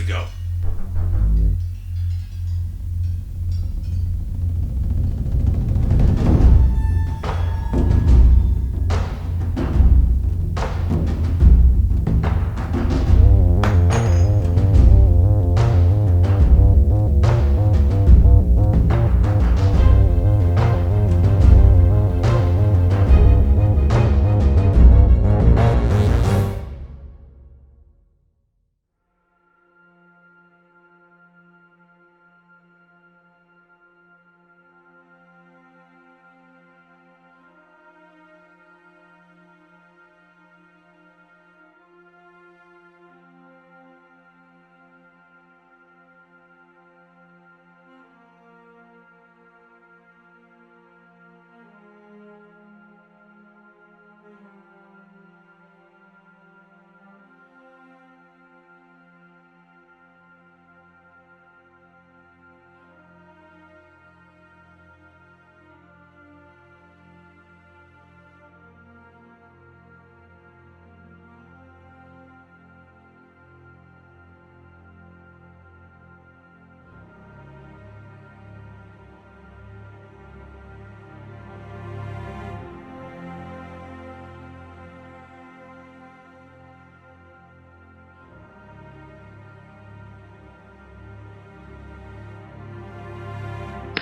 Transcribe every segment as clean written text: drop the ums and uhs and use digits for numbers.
to go.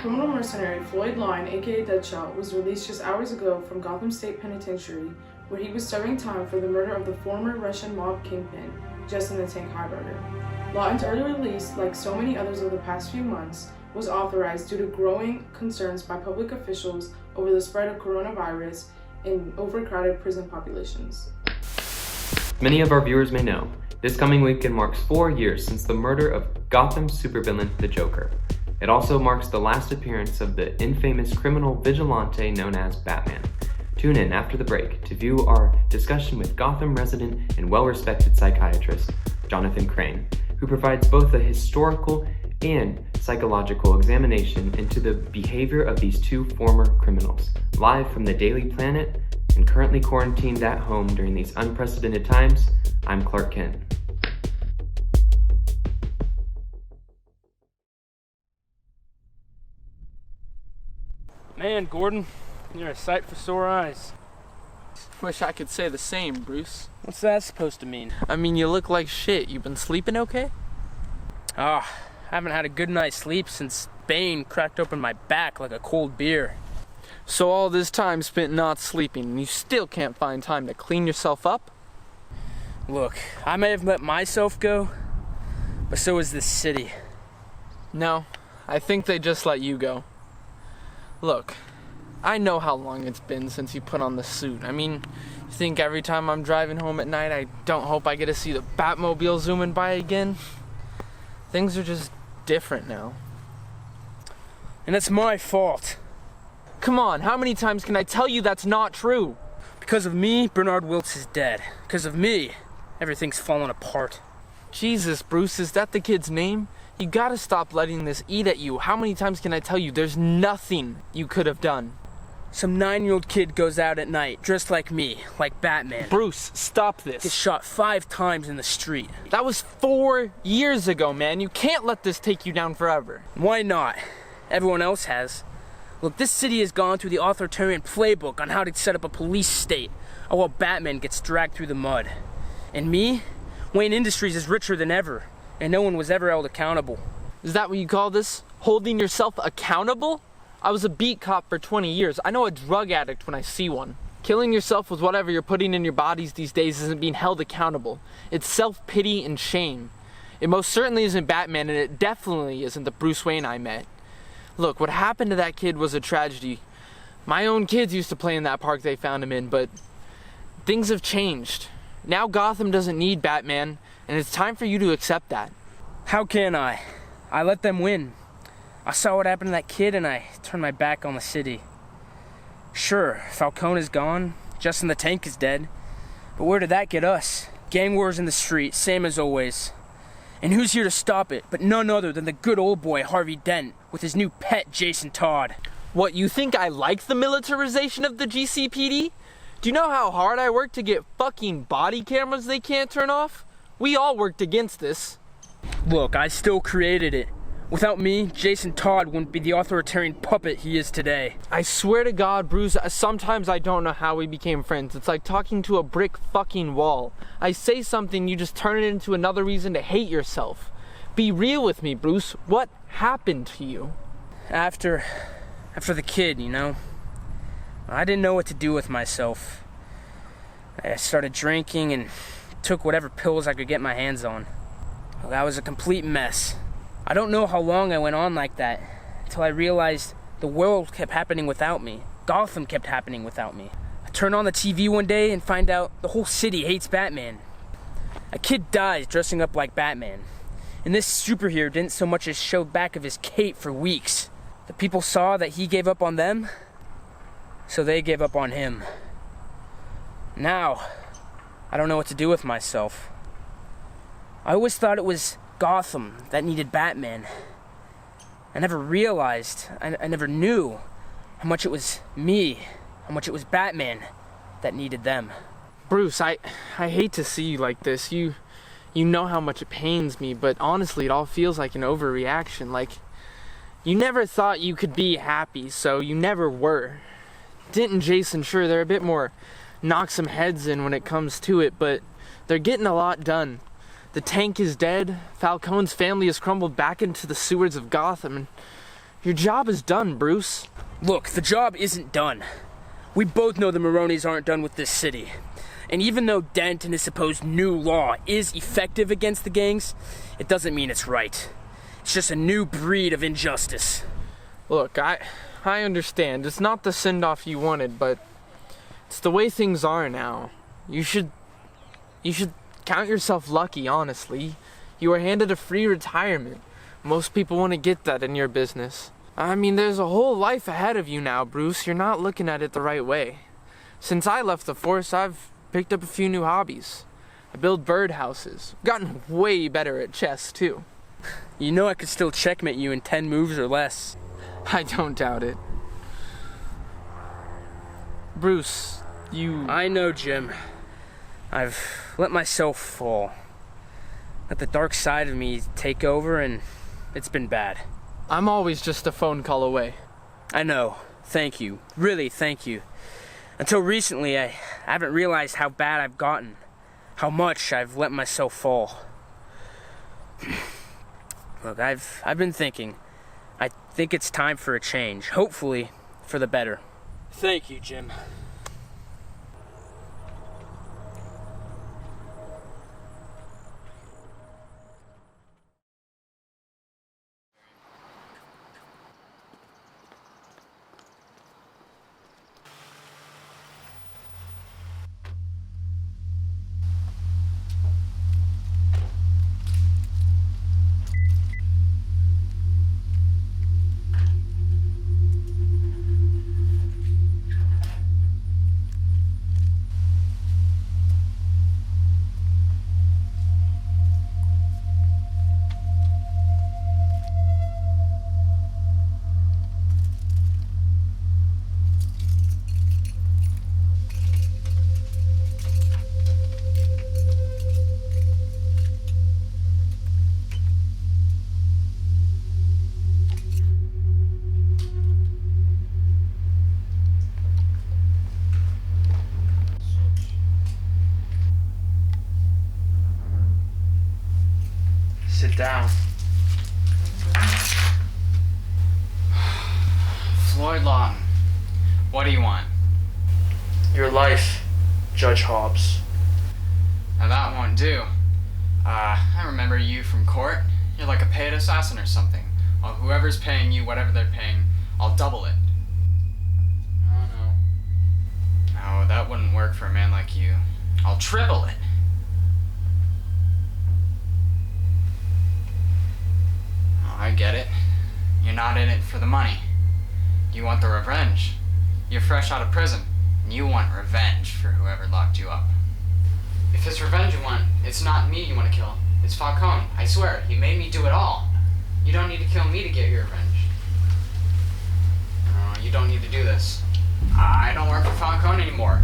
Criminal mercenary Floyd Lawton, aka Deadshot, was released just hours ago from Gotham State Penitentiary, where he was serving time for the murder of the former Russian mob kingpin, Justin the Tank Highbarger. Lawton's early release, like so many others over the past few months, was authorized due to growing concerns by public officials over the spread of coronavirus in overcrowded prison populations. Many of our viewers may know, this coming weekend marks 4 years since the murder of Gotham supervillain the Joker. It also marks the last appearance of the infamous criminal vigilante known as Batman. Tune in after the break to view our discussion with Gotham resident and well-respected psychiatrist, Jonathan Crane, who provides both a historical and psychological examination into the behavior of these two former criminals. Live from the Daily Planet and currently quarantined at home during these unprecedented times, I'm Clark Kent. Man, Gordon, you're a sight for sore eyes. Wish I could say the same, Bruce. What's that supposed to mean? I mean, you look like shit. You been sleeping okay? I haven't had a good night's sleep since Bane cracked open my back like a cold beer. So all this time spent not sleeping, and you still can't find time to clean yourself up? Look, I may have let myself go, but so is this city. No, I think they just let you go. Look, I know how long it's been since you put on the suit. I mean, you think every time I'm driving home at night I don't hope I get to see the Batmobile zooming by again? Things are just different now. And it's my fault. Come on, how many times can I tell you that's not true? Because of me, Bernard Wilkes is dead. Because of me, everything's falling apart. Jesus, Bruce, is that the kid's name? You gotta stop letting this eat at you. How many times can I tell you there's nothing you could have done? Some 9-year-old kid goes out at night, dressed like me, like Batman. Bruce, stop this. Gets shot 5 times in the street. That was 4 years ago, man. You can't let this take you down forever. Why not? Everyone else has. Look, this city has gone through the authoritarian playbook on how to set up a police state, all while Batman gets dragged through the mud. And me? Wayne Industries is richer than ever, and no one was ever held accountable. Is that what you call this? Holding yourself accountable? I was a beat cop for 20 years. I know a drug addict when I see one. Killing yourself with whatever you're putting in your bodies these days isn't being held accountable. It's self-pity and shame. It most certainly isn't Batman, and it definitely isn't the Bruce Wayne I met. Look, what happened to that kid was a tragedy. My own kids used to play in that park they found him in, but things have changed. Now Gotham doesn't need Batman, and it's time for you to accept that. How can I? I let them win. I saw what happened to that kid and I turned my back on the city. Sure, Falcone is gone, Justin the Tank is dead, but where did that get us? Gang wars in the street, same as always. And who's here to stop it but none other than the good old boy Harvey Dent with his new pet Jason Todd. What, you think I like the militarization of the GCPD? Do you know how hard I worked to get fucking body cameras they can't turn off? We all worked against this. Look, I still created it. Without me, Jason Todd wouldn't be the authoritarian puppet he is today. I swear to God, Bruce, sometimes I don't know how we became friends. It's like talking to a brick fucking wall. I say something, you just turn it into another reason to hate yourself. Be real with me, Bruce. What happened to you? After the kid, you know, I didn't know what to do with myself. I started drinking and took whatever pills I could get my hands on. Well, that was a complete mess. I don't know how long I went on like that, until I realized the world kept happening without me. Gotham kept happening without me. I turn on the TV one day and find out the whole city hates Batman. A kid dies dressing up like Batman, and this superhero didn't so much as show back of his cape for weeks. The people saw that he gave up on them, so they gave up on him. Now, I don't know what to do with myself. I always thought it was Gotham that needed Batman. I never realized, I never knew how much it was me, how much it was Batman that needed them. Bruce, I hate to see you like this. You know how much it pains me, but honestly, it all feels like an overreaction. Like, you never thought you could be happy, so you never were. Dent and Jason, sure, they're a bit more knock some heads in when it comes to it, but they're getting a lot done. The Tank is dead, Falcone's family has crumbled back into the sewers of Gotham, and your job is done, Bruce. Look, the job isn't done. We both know the Maronis aren't done with this city. And even though Dent and his supposed new law is effective against the gangs, it doesn't mean it's right. It's just a new breed of injustice. Look, I understand. It's not the send-off you wanted, but it's the way things are now. You should count yourself lucky, honestly. You were handed a free retirement. Most people wouldn't get that in your business. I mean, there's a whole life ahead of you now, Bruce. You're not looking at it the right way. Since I left the force, I've picked up a few new hobbies. I build birdhouses. Gotten way better at chess, too. You know I could still checkmate you in 10 moves or less. I don't doubt it. Bruce, I know, Jim. I've let myself fall. Let the dark side of me take over, and it's been bad. I'm always just a phone call away. I know. Thank you. Really, thank you. Until recently, I haven't realized how bad I've gotten. How much I've let myself fall. Look, I've been thinking. I think it's time for a change. Hopefully, for the better. Thank you, Jim. Sit down. Floyd Lawton, what do you want? Your life, Judge Hobbs. Now that won't do. I remember you from court. You're like a paid assassin or something. Well, whoever's paying you whatever they're paying, I'll double it. Oh no. No, that wouldn't work for a man like you. I'll triple it. Oh, I get it. You're not in it for the money. You want the revenge. You're fresh out of prison, and you want revenge for whoever locked you up. If it's revenge you want, it's not me you want to kill. It's Falcone. I swear, he made me do it all. You don't need to kill me to get your revenge. No, you don't need to do this. I don't work for Falcone anymore.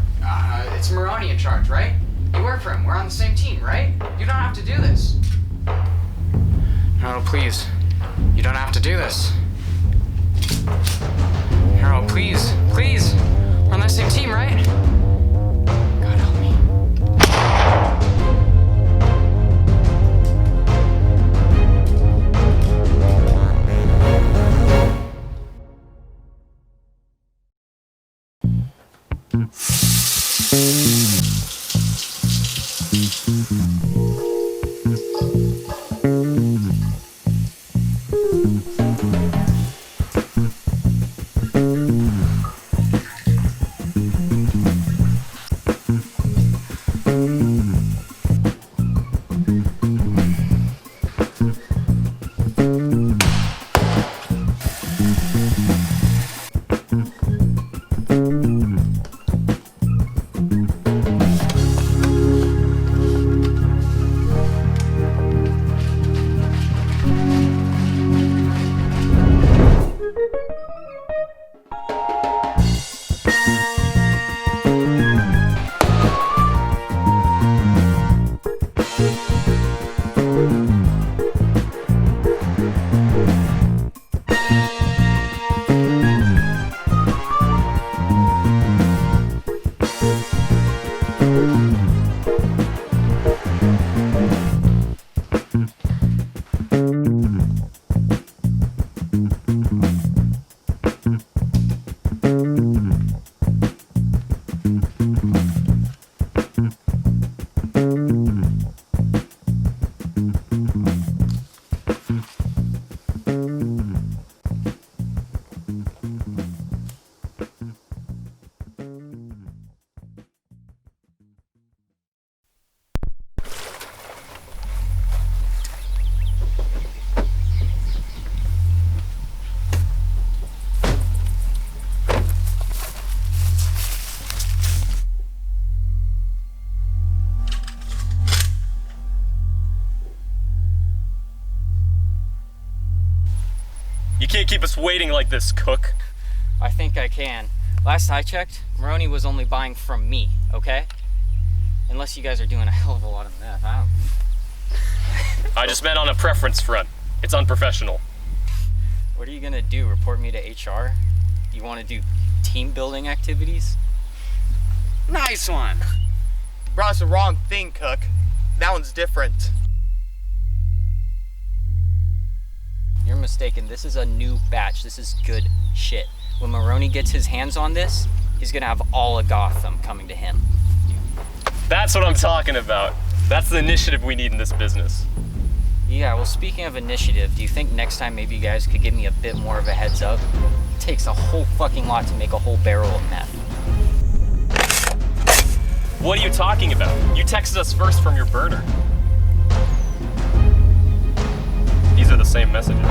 It's Maroni in charge, right? You work for him. We're on the same team, right? You don't have to do this. Harold, please. You don't have to do this. Harold, please. Please. We're on the same team, right? God help me. You can't keep us waiting like this, Cook. I think I can. Last I checked, Maroney was only buying from me, okay? Unless you guys are doing a hell of a lot of meth. I just meant on a preference front. It's unprofessional. What are you gonna do, report me to HR? You wanna do team building activities? Nice one. Brought us the wrong thing, Cook. That one's different. You're mistaken. This is a new batch. This is good shit. When Maroney gets his hands on this, he's gonna have all of Gotham coming to him. That's what I'm talking about. That's the initiative we need in this business. Yeah, well, speaking of initiative, do you think next time maybe you guys could give me a bit more of a heads up? It takes a whole fucking lot to make a whole barrel of meth. What are you talking about? You texted us first from your burner. These are the same messages.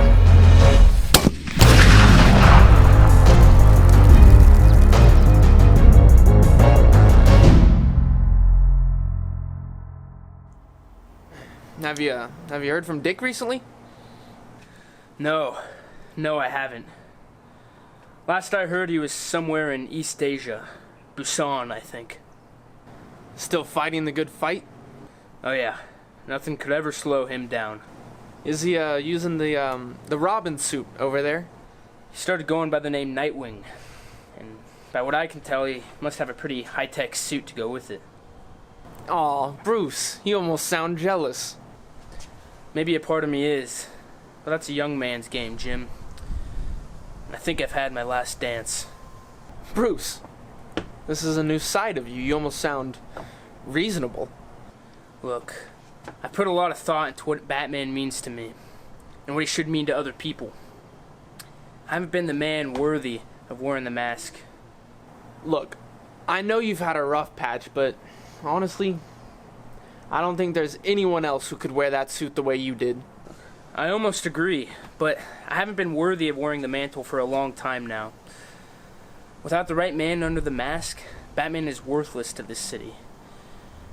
Have you heard from Dick recently? No, I haven't. Last I heard, he was somewhere in East Asia. Busan, I think. Still fighting the good fight? Oh yeah, nothing could ever slow him down. Is he using the Robin suit over there? He started going by the name Nightwing, and by what I can tell, he must have a pretty high-tech suit to go with it. Aw, Bruce, you almost sound jealous. Maybe a part of me is, but that's a young man's game, Jim. I think I've had my last dance. Bruce, this is a new side of you. You almost sound reasonable. Look, I put a lot of thought into what Batman means to me, and what he should mean to other people. I haven't been the man worthy of wearing the mask. Look, I know you've had a rough patch, but honestly, I don't think there's anyone else who could wear that suit the way you did. I almost agree, but I haven't been worthy of wearing the mantle for a long time now. Without the right man under the mask, Batman is worthless to this city.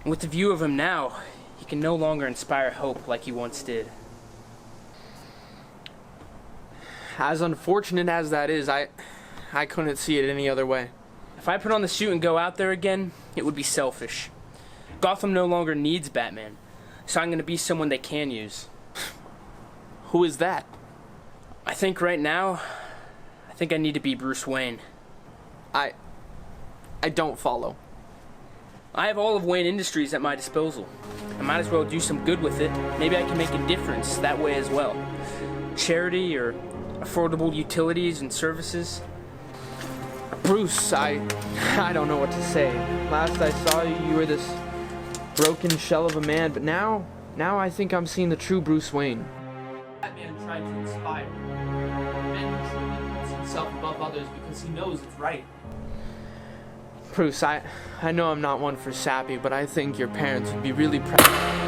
And with the view of him now, he can no longer inspire hope like he once did. As unfortunate as that is, I couldn't see it any other way. If I put on the suit and go out there again, it would be selfish. Gotham no longer needs Batman, so I'm going to be someone they can use. Who is that? I think right now, I need to be Bruce Wayne. I don't follow. I have all of Wayne Industries at my disposal. I might as well do some good with it. Maybe I can make a difference that way as well. Charity or affordable utilities and services. Bruce, I don't know what to say. Last I saw you, you were this broken shell of a man, but now I think I'm seeing the true Bruce Wayne. Batman tried to inspire. Man truly puts himself above others because he knows it's right. Bruce, I know I'm not one for sappy, but I think your parents would be really proud.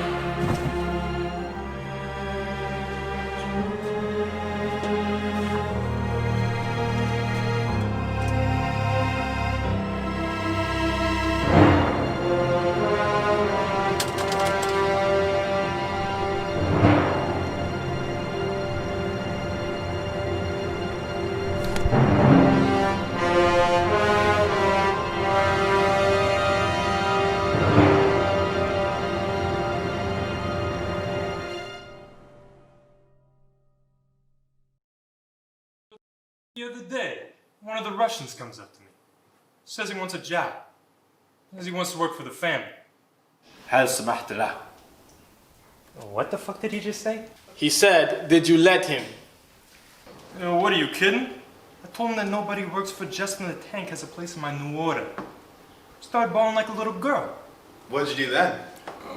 The other day, one of the Russians comes up to me. Says he wants a job. Says he wants to work for the family. What the fuck did he just say? He said, did you let him? What are you kidding? I told him that nobody who works for Justin the Tank has a place in my new order. Started bawling like a little girl. What did you do then?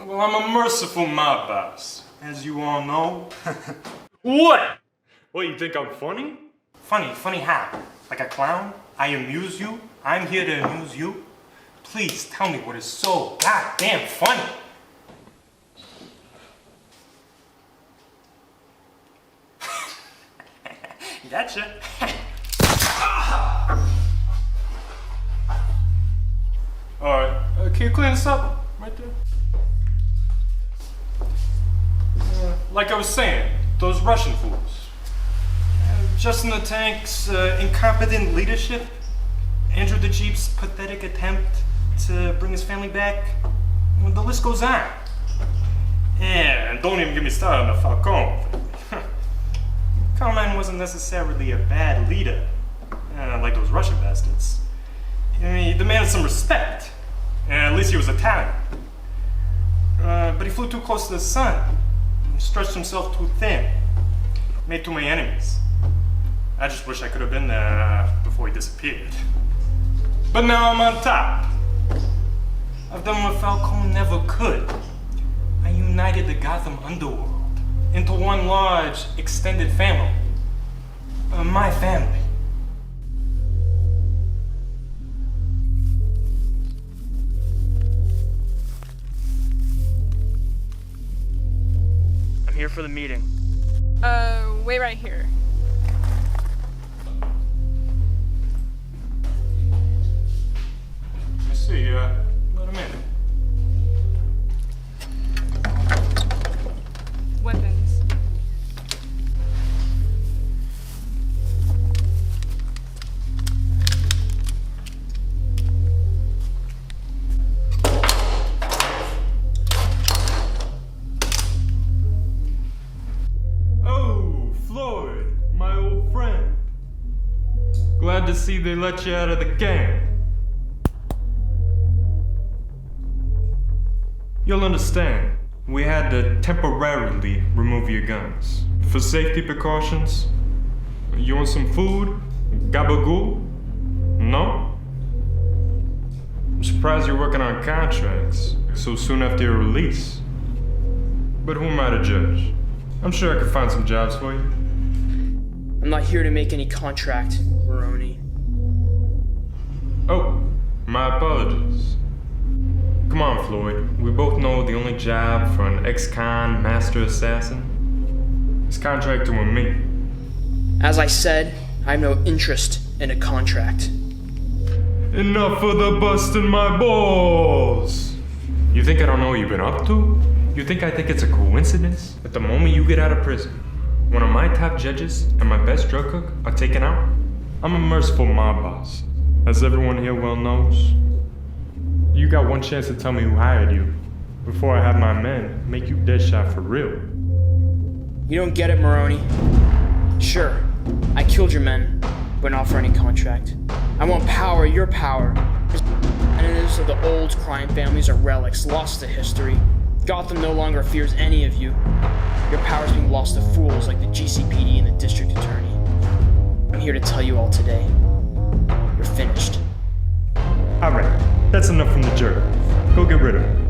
Well, I'm a merciful mob boss, as you all know. What? What, you think I'm funny? Funny how? Like a clown? I amuse you? I'm here to amuse you? Please tell me what is so goddamn funny. Gotcha. Alright, can you clean this up? Right there. Like I was saying, those Russian fools. Justin the Tank's incompetent leadership, Andrew the Jeep's pathetic attempt to bring his family back. Well, the list goes on. Yeah, and don't even get me started on the Falcone. Carmine wasn't necessarily a bad leader, like those Russian bastards. I mean, he demanded some respect, and at least he was Italian. But he flew too close to the sun, and stretched himself too thin, made too many enemies. I just wish I could have been there before he disappeared. But now I'm on top. I've done what Falcone never could. I united the Gotham Underworld into one large, extended family. My family. I'm here for the meeting. Wait right here. See, let him in. Weapons. Oh, Floyd, my old friend. Glad to see they let you out of the gang. You'll understand, we had to temporarily remove your guns. For safety precautions. You want some food? Gabagool? No? I'm surprised you're working on contracts so soon after your release. But who am I to judge? I'm sure I could find some jobs for you. I'm not here to make any contract, Baroni. Oh, my apologies. Come on, Floyd. We both know the only job for an ex-con master assassin is contract to me. As I said, I have no interest in a contract. Enough of the busting my balls! You think I don't know what you've been up to? You think I think it's a coincidence that the moment you get out of prison, one of my top judges and my best drug cook are taken out? I'm a merciful mob boss, as everyone here well knows. You got one chance to tell me who hired you before I have my men make you Deadshot for real. You don't get it, Maroni. Sure, I killed your men, but not for any contract. I want power, your power. Representatives of the old crime families are relics, lost to history. Gotham no longer fears any of you. Your power's being lost to fools like the GCPD and the district attorney. I'm here to tell you all today. You're finished. Alright, that's enough from the jerk. Go get rid of him.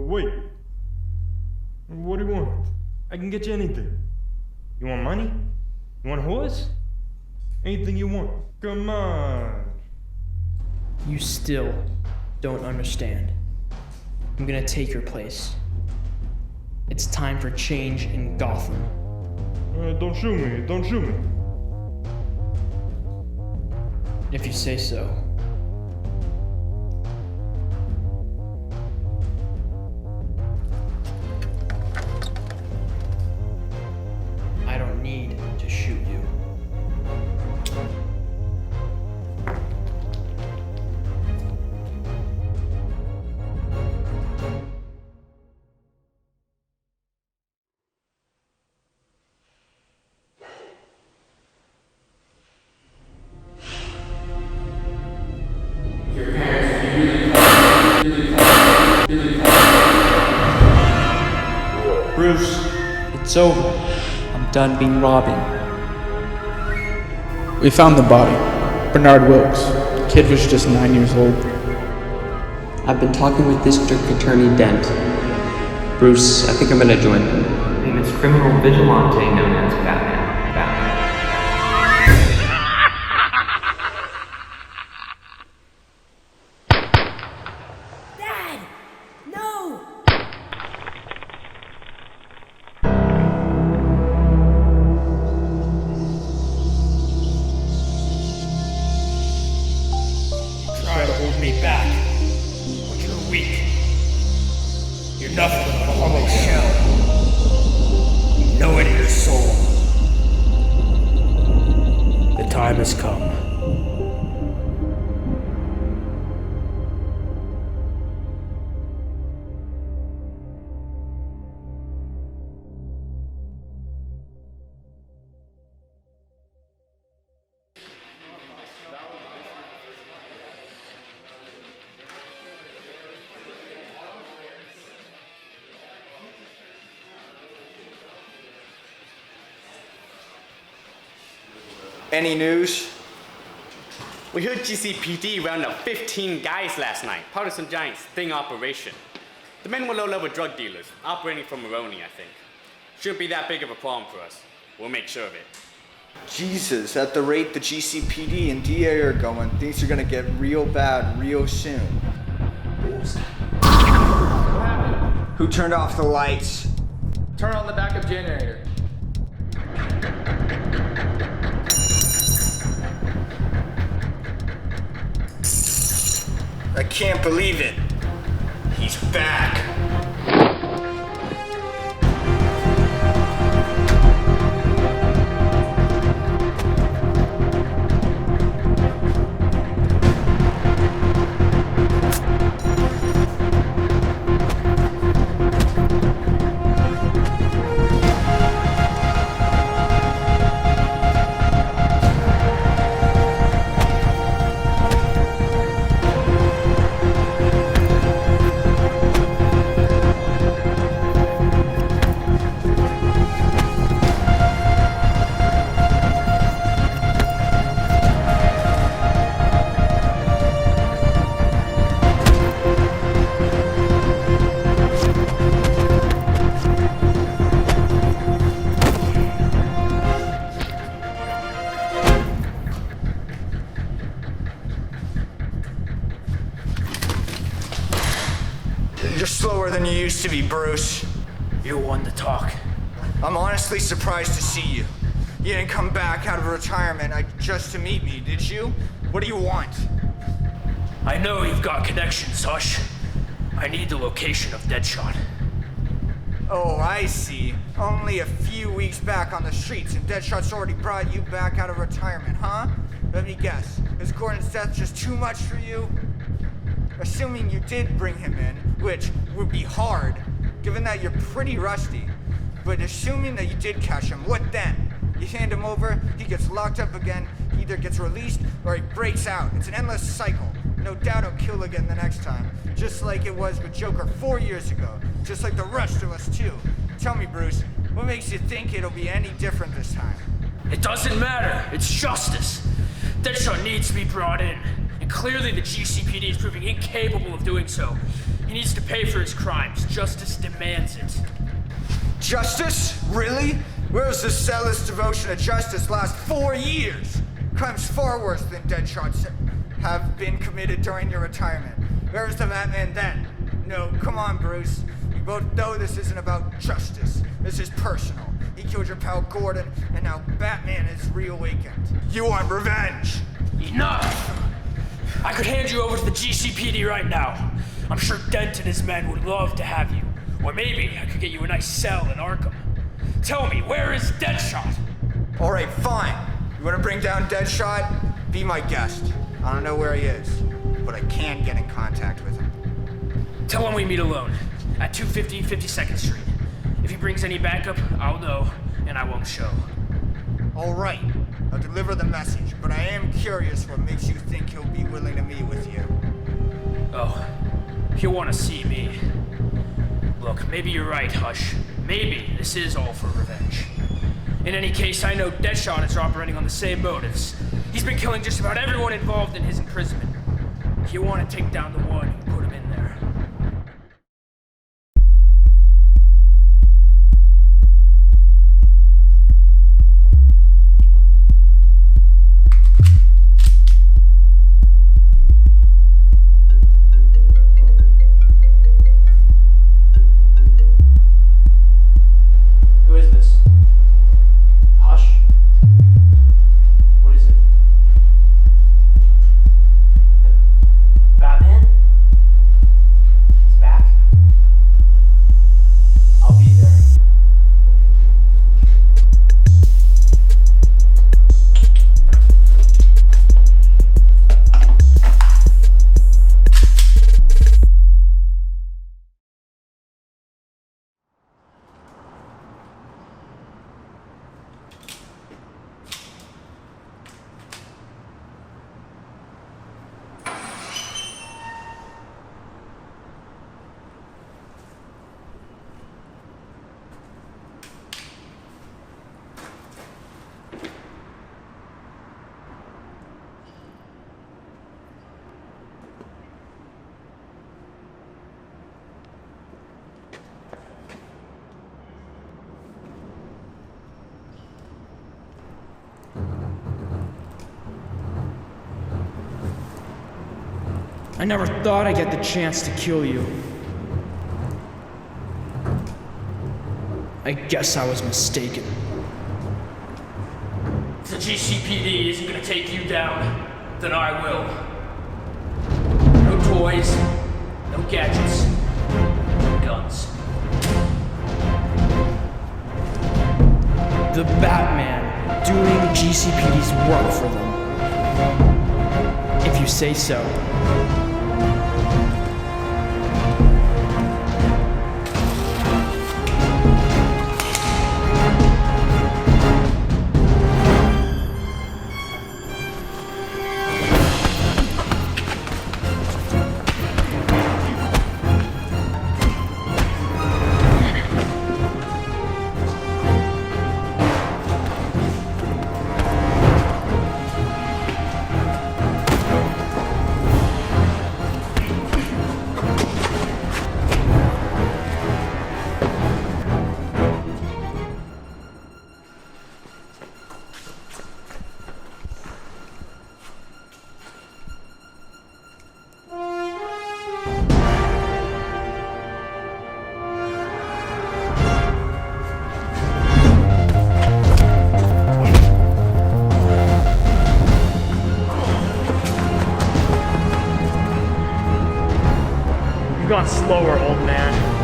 Wait. What do you want? I can get you anything. You want money? You want a horse? Anything you want. Come on. You still don't understand. I'm gonna take your place. It's time for change in Gotham. Don't shoot me. Don't shoot me. If you say so. I don't need to shoot you. Bruce, it's over. I'm done being Robin. We found the body. Bernard Wilkes. The kid was just 9 years old. I've been talking with District Attorney Dent. Bruce, I think I'm gonna join them. Famous criminal vigilante known as Batman. Dad! No! Try to hold me back, but you're weak. You're nothing but a hollow shell. You know it in your soul. The time has come. Any news? We heard GCPD round up 15 guys last night, part of some giant sting operation. The men were low-level drug dealers, operating from Maroni, I think. Shouldn't be that big of a problem for us. We'll make sure of it. Jesus, at the rate the GCPD and DA are going, things are gonna get real bad real soon. Who turned off the lights? Turn on the backup generator. I can't believe it. He's back. You're slower than you used to be, Bruce. You're one to talk. I'm honestly surprised to see you. You didn't come back out of retirement just to meet me, did you? What do you want? I know you've got connections, Hush. I need the location of Deadshot. Oh, I see. Only a few weeks back on the streets, and Deadshot's already brought you back out of retirement, huh? Let me guess. Is Gordon's death just too much for you? Assuming you did bring him in, which would be hard, given that you're pretty rusty. But assuming that you did catch him, what then? You hand him over, he gets locked up again, he either gets released or he breaks out. It's an endless cycle. No doubt he'll kill again the next time. Just like it was with Joker 4 years ago. Just like the rest of us too. Tell me, Bruce, what makes you think it'll be any different this time? It doesn't matter. It's justice. Deadshot needs to be brought in. And clearly the GCPD is proving incapable of doing so. He needs to pay for his crimes. Justice demands it. Justice? Really? Where's the zealous devotion to justice last 4 years? Crimes far worse than Deadshot's have been committed during your retirement. Where's the Batman then? No, come on, Bruce. We both know this isn't about justice. This is personal. He killed your pal Gordon, and now Batman is reawakened. You want revenge! Enough! I could hand you over to the GCPD right now. I'm sure Dent and his men would love to have you. Or maybe I could get you a nice cell in Arkham. Tell me, where is Deadshot? Alright, fine. You wanna bring down Deadshot? Be my guest. I don't know where he is, but I can get in contact with him. Tell him we meet alone, at 250 52nd Street. If he brings any backup, I'll know, and I won't show. Alright, I'll deliver the message, but I am curious what makes you think he'll be willing to meet with you. Oh, he'll want to see me. Look, maybe you're right, Hush. Maybe this is all for revenge. In any case, I know Deadshot is operating on the same motives. He's been killing just about everyone involved in his imprisonment. You want to take down the one who put him in there. Who is this? Hush? What is it? The Batman? He's back? I'll be there. I never thought I'd get the chance to kill you. I guess I was mistaken. If the GCPD isn't gonna take you down, then I will. No toys, no gadgets, no guns. The Batman doing GCPD's work for them. If you say so. You've gone slower, old man.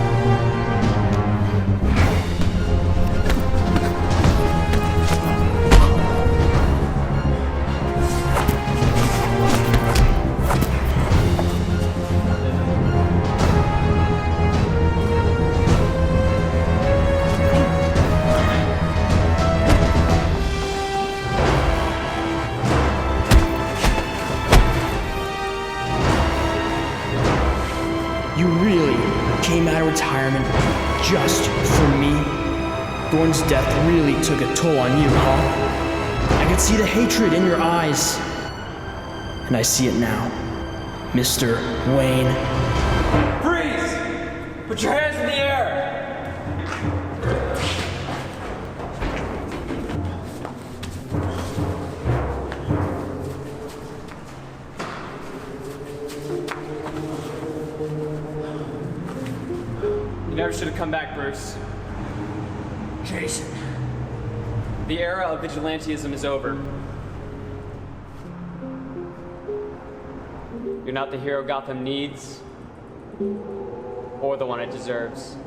You really came out of retirement just for me? Thorne's death really took a toll on you, huh? I could see the hatred in your eyes. And I see it now. Mr. Wayne. Freeze! Put your hands in the air! You never should have come back, Bruce. Jason. The era of vigilantism is over. You're not the hero Gotham needs, or the one it deserves.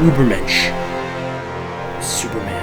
Ubermensch. Superman.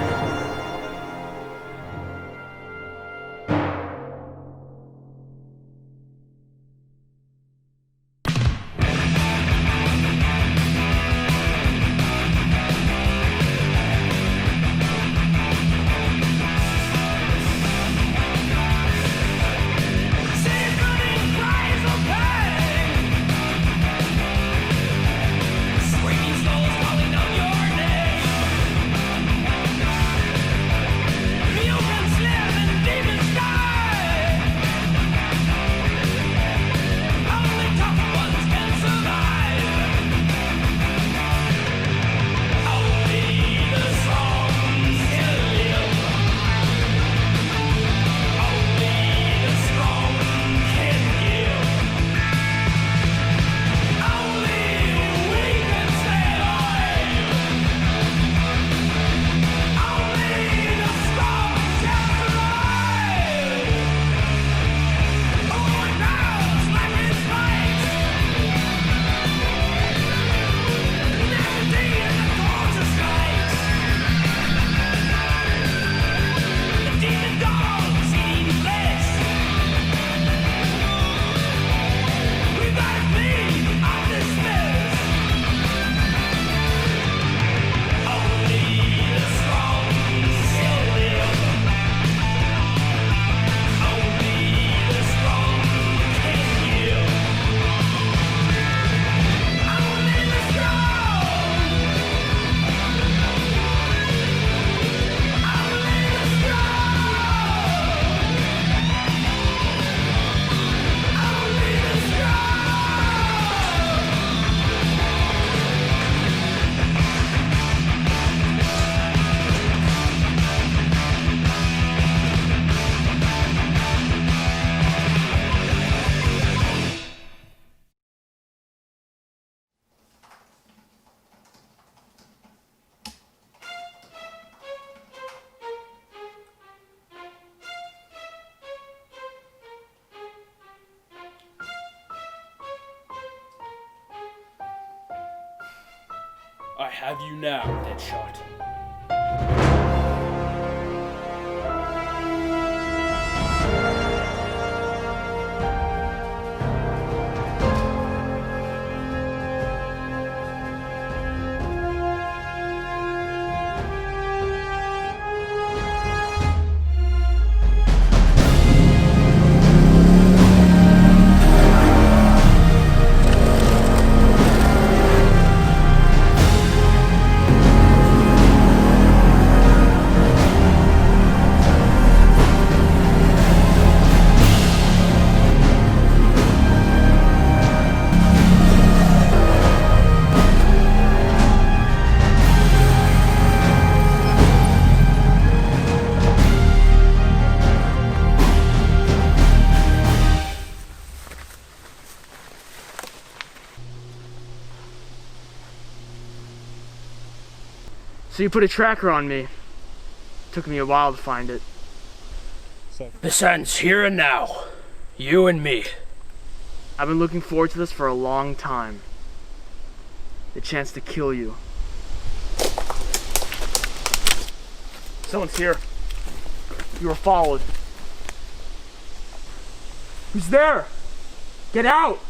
I have you now, Deadshot. So you put a tracker on me. Took me a while to find it. This ends here and now. You and me. I've been looking forward to this for a long time. The chance to kill you. Someone's here. You were followed. Who's there? Get out!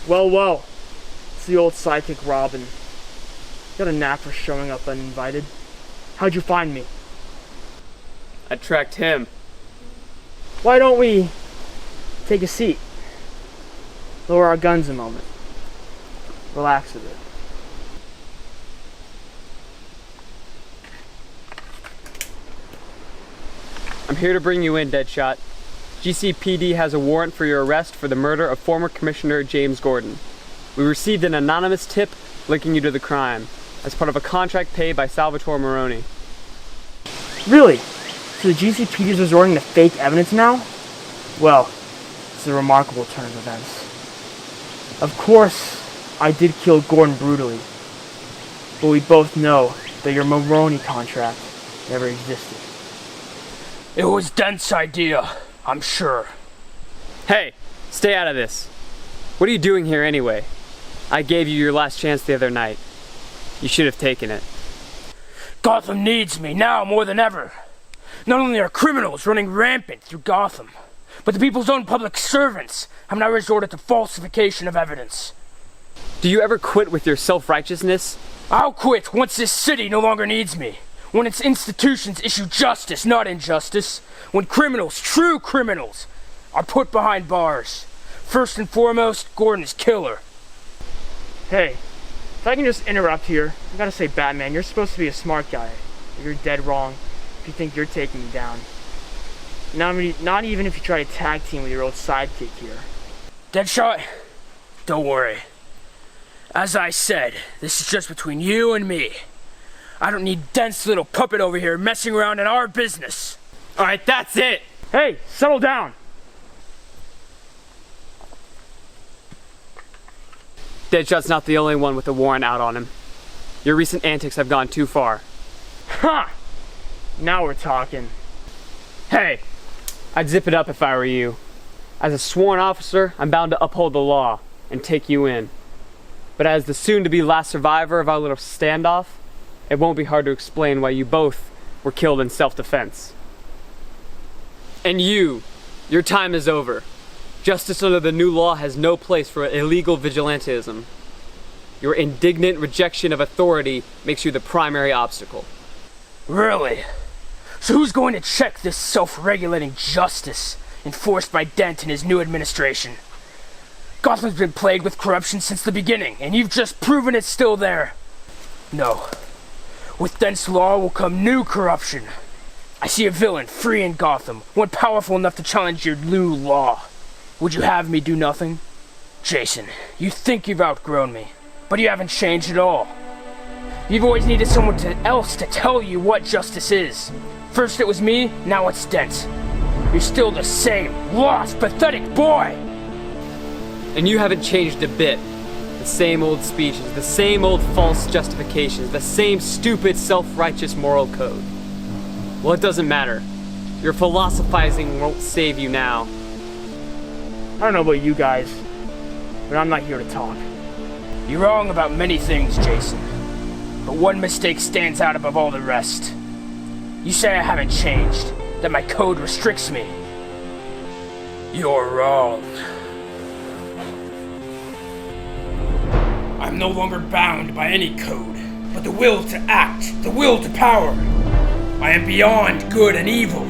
Well. It's the old sidekick Robin. Got a knack for showing up uninvited. How'd you find me? I tracked him. Why don't we take a seat? Lower our guns a moment. Relax a bit. I'm here to bring you in, Deadshot. GCPD has a warrant for your arrest for the murder of former Commissioner James Gordon. We received an anonymous tip linking you to the crime, as part of a contract paid by Salvatore Maroni. Really? So the GCPD is resorting to fake evidence now? Well, it's a remarkable turn of events. Of course, I did kill Gordon brutally, but we both know that your Maroni contract never existed. It was Dent's idea, I'm sure. Hey, stay out of this. What are you doing here anyway? I gave you your last chance the other night. You should have taken it. Gotham needs me now more than ever. Not only are criminals running rampant through Gotham, but the people's own public servants have now resorted to falsification of evidence. Do you ever quit with your self-righteousness? I'll quit once this city no longer needs me. When its institutions issue justice, not injustice. When criminals, true criminals, are put behind bars. First and foremost, Gordon's killer. Hey, if I can just interrupt here, I gotta say, Batman, you're supposed to be a smart guy. You're dead wrong if you think you're taking me down. Not even if you try to tag team with your old sidekick here. Deadshot, don't worry. As I said, this is just between you and me. I don't need Dent's little puppet over here messing around in our business. Alright, that's it! Hey, settle down! Deadshot's not the only one with a warrant out on him. Your recent antics have gone too far. Ha! Now we're talking. Hey, I'd zip it up if I were you. As a sworn officer, I'm bound to uphold the law and take you in. But as the soon-to-be last survivor of our little standoff, it won't be hard to explain why you both were killed in self-defense. And you, your time is over. Justice under the new law has no place for illegal vigilantism. Your indignant rejection of authority makes you the primary obstacle. Really? So who's going to check this self-regulating justice enforced by Dent and his new administration? Gotham's been plagued with corruption since the beginning, and you've just proven it's still there. No. With Dent's law will come new corruption. I see a villain free in Gotham, one powerful enough to challenge your new law. Would you have me do nothing? Jason, you think you've outgrown me, but you haven't changed at all. You've always needed someone else to tell you what justice is. First it was me, now it's Dent. You're still the same lost, pathetic boy! And you haven't changed a bit. The same old speeches, the same old false justifications, the same stupid self-righteous moral code. Well, it doesn't matter. Your philosophizing won't save you now. I don't know about you guys, but I'm not here to talk. You're wrong about many things, Jason. But one mistake stands out above all the rest. You say I haven't changed, that my code restricts me. You're wrong. I'm no longer bound by any code, but the will to act, the will to power. I am beyond good and evil.